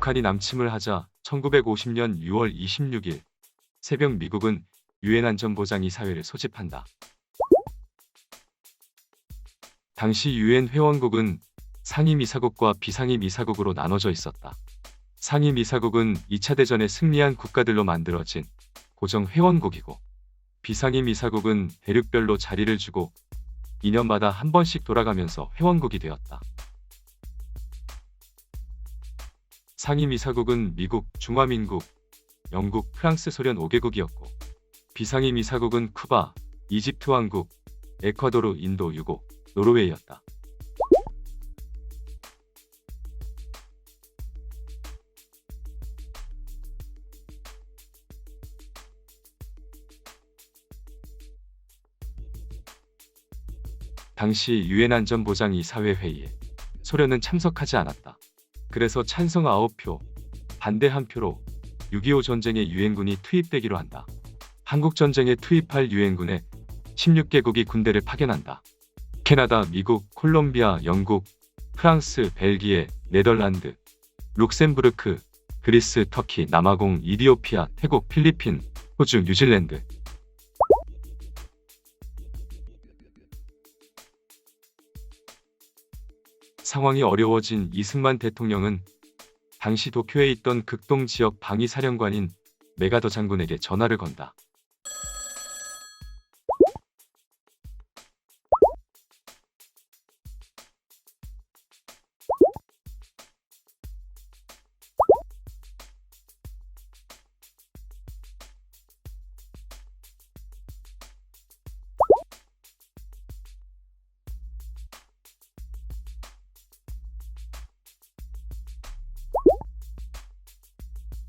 북한이 남침을 하자 1950년 6월 26일 새벽 미국은 유엔 안전보장이사회를 소집한다. 당시 유엔 회원국은 상임이사국과 비상임이사국으로 나눠져 있었다. 상임이사국은 2차 대전에 승리한 국가들로 만들어진 고정 회원국이고, 비상임이사국은 대륙별로 자리를 주고 2년마다 한 번씩 돌아가면서 회원국이 되었다. 상임이사국은 미국, 중화민국, 영국, 프랑스, 소련 5개국이었고, 비상임이사국은 쿠바, 이집트 왕국, 에콰도르, 인도, 유고, 노르웨이였다. 당시 유엔 안전보장이사회 회의에 소련은 참석하지 않았다. 그래서 찬성 9표, 반대 1표로 6.25 전쟁에 유엔군이 투입되기로 한다. 한국전쟁에 투입할 유엔군에 16개국이 군대를 파견한다. 캐나다, 미국, 콜롬비아, 영국, 프랑스, 벨기에, 네덜란드, 룩셈부르크, 그리스, 터키, 남아공, 이디오피아, 태국, 필리핀, 호주, 뉴질랜드. 상황이 어려워진 이승만 대통령은 당시 도쿄에 있던 극동 지역 방위사령관인 메가더 장군에게 전화를 건다.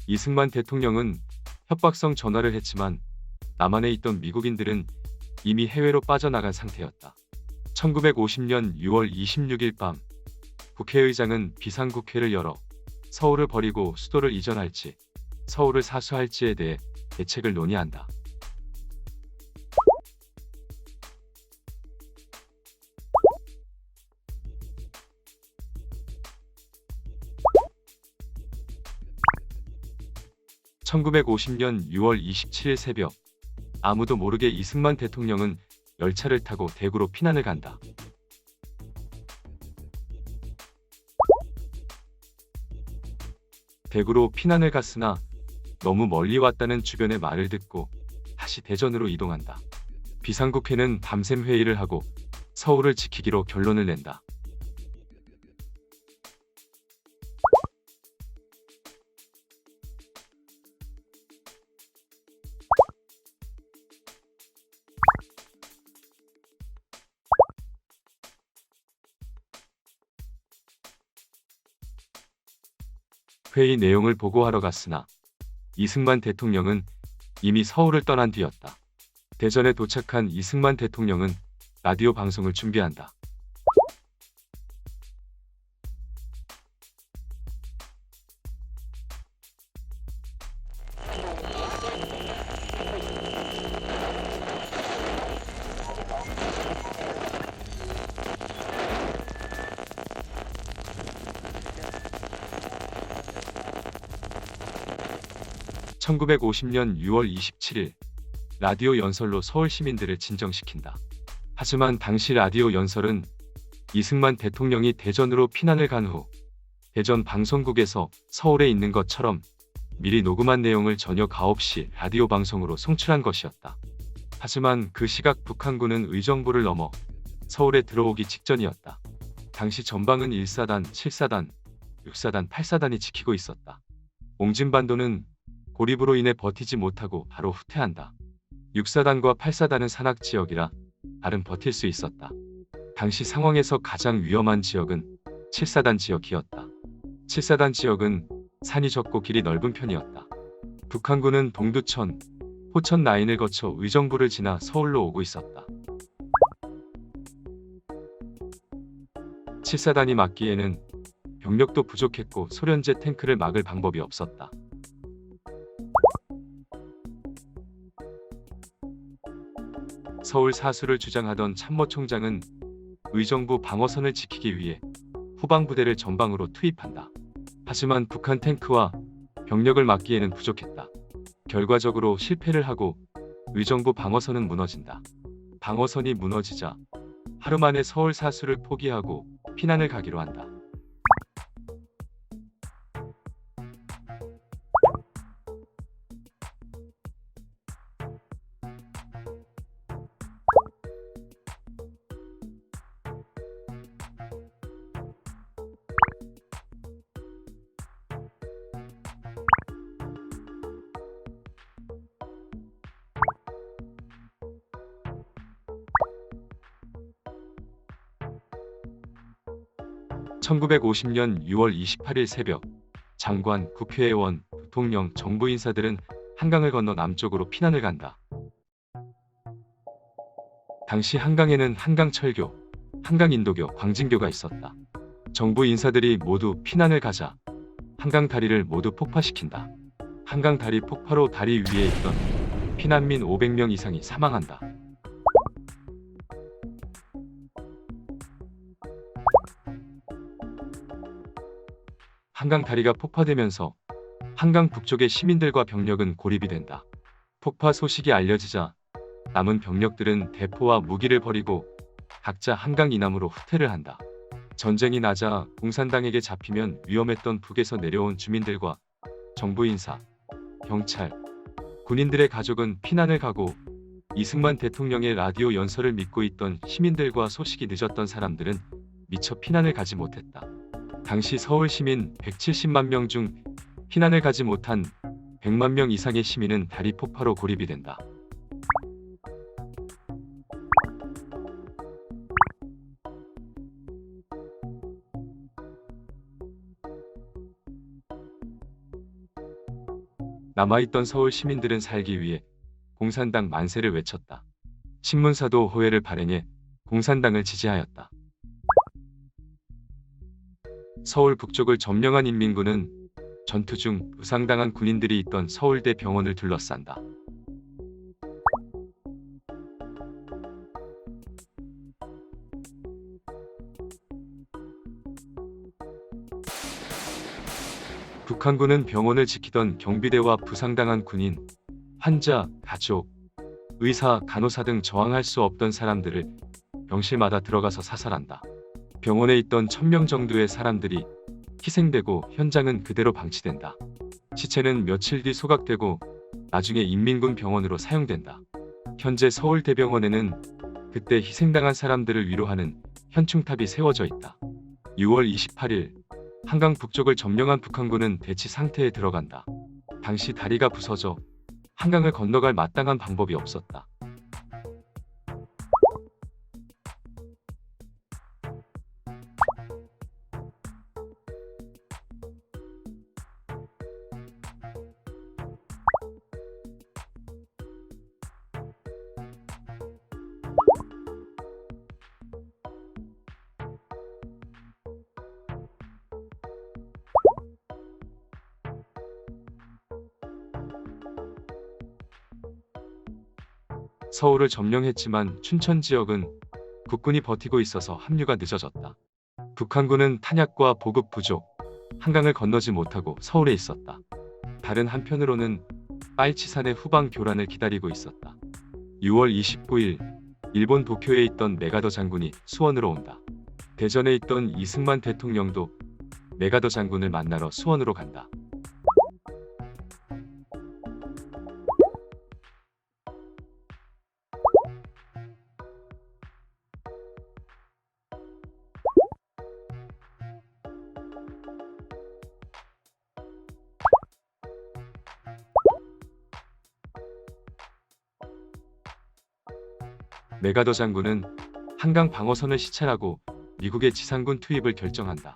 이승만 대통령은 협박성 전화를 했지만 남한에 있던 미국인들은 이미 해외로 빠져나간 상태였다. 1950년 6월 26일 밤 국회의장은 비상국회를 열어 서울을 버리고 수도를 이전할지 서울을 사수할지에 대해 대책을 논의한다. (1950년 6월 27일) 새벽 아무도 모르게 이승만 대통령은 열차를 타고 대구로 피난을 간다. 대구로 피난을 갔으나 너무 멀리 왔다는 주변의 말을 듣고 다시 대전으로 이동한다. 비상국회는 밤샘 회의를 하고 서울을 지키기로 결론을 낸다. 회의 내용을 보고하러 갔으나 이승만 대통령은 이미 서울을 떠난 뒤였다. 대전에 도착한 이승만 대통령은 라디오 방송을 준비한다. (1950년 6월 27일) 라디오 연설로 서울 시민들을 진정시킨다. 하지만 당시 라디오 연설은 이승만 대통령이 대전으로 피난을 간 후 대전 방송국에서 서울에 있는 것처럼 미리 녹음한 내용을 저녁 9시 라디오 방송으로 송출한 것이었다. 하지만 그 시각 북한군은 의정부를 넘어 서울에 들어오기 직전이었다. 당시 전방은 1사단, 7사단, 6사단, 8사단이 지키고 있었다. 옹진반도는 고립으로 인해 버티지 못하고 바로 후퇴한다. 6사단과 8사단은 산악지역이라 나름 버틸 수 있었다. 당시 상황에서 가장 위험한 지역은 7사단 지역이었다. 7사단 지역은 산이 적고 길이 넓은 편이었다. 북한군은 동두천, 포천 라인을 거쳐 의정부를 지나 서울로 오고 있었다. 7사단이 막기에는 병력도 부족했고 소련제 탱크를 막을 방법이 없었다. 서울 사수를 주장하던 참모총장은 의정부 방어선을 지키기 위해 후방부대를 전방으로 투입한다. 하지만 북한 탱크와 병력을 막기에는 부족했다. 결과적으로 실패를 하고 의정부 방어선은 무너진다. 방어선이 무너지자 하루 만에 서울 사수를 포기하고 피난을 가기로 한다. (1950년 6월 28일) 새벽, 장관, 국회의원, 대통령, 정부 인사들은 한강을 건너 남쪽으로 피난을 간다. 당시 한강에는 한강철교, 한강인도교, 광진교가 있었다. 정부 인사들이 모두 피난을 가자 한강 다리를 모두 폭파시킨다. 한강 다리 폭파로 다리 위에 있던 피난민 500명 이상이 사망한다. 한강 다리가 폭파되면서 한강 북쪽의 시민들과 병력은 고립이 된다. 폭파 소식이 알려지자 남은 병력들은 대포와 무기를 버리고 각자 한강 이남으로 후퇴를 한다. 전쟁이 나자 공산당에게 잡히면 위험했던 북에서 내려온 주민들과 정부 인사, 경찰, 군인들의 가족은 피난을 가고 이승만 대통령의 라디오 연설을 믿고 있던 시민들과 소식이 늦었던 사람들은 미처 피난을 가지 못했다. 당시 서울 시민 170만 명 중 피난을 가지 못한 100만 명 이상의 시민은 다리 폭파로 고립이 된다. 남아있던 서울 시민들은 살기 위해 공산당 만세를 외쳤다. 신문사도 호회를 발행해 공산당을 지지하였다. 서울 북쪽을 점령한 인민군은 전투 중 부상당한 군인들이 있던 서울대 병원을 둘러싼다. 북한군은 병원을 지키던 경비대와 부상당한 군인, 환자, 가족, 의사, 간호사 등 저항할 수 없던 사람들을 병실마다 들어가서 사살한다. 병원에 있던 1000명 정도의 사람들이 희생되고 현장은 그대로 방치된다. 시체는 며칠 뒤 소각되고 나중에 인민군 병원으로 사용된다. 현재 서울대병원에는 그때 희생당한 사람들을 위로하는 현충탑이 세워져 있다. 6월 28일 한강 북쪽을 점령한 북한군은 대치 상태에 들어간다. 당시 다리가 부서져 한강을 건너갈 마땅한 방법이 없었다. 서울을 점령했지만 춘천 지역은 국군이 버티고 있어서 합류가 늦어졌다. 북한군은 탄약과 보급 부족, 한강을 건너지 못하고 서울에 있었다. 다른 한편으로는 빨치산의 후방 교란을 기다리고 있었다. 6월 29일 일본 도쿄에 있던 메가더 장군이 수원으로 온다. 대전에 있던 이승만 대통령도 메가더 장군을 만나러 수원으로 간다. 메가더 장군은 한강 방어선을 시찰하고 미국의 지상군 투입을 결정한다.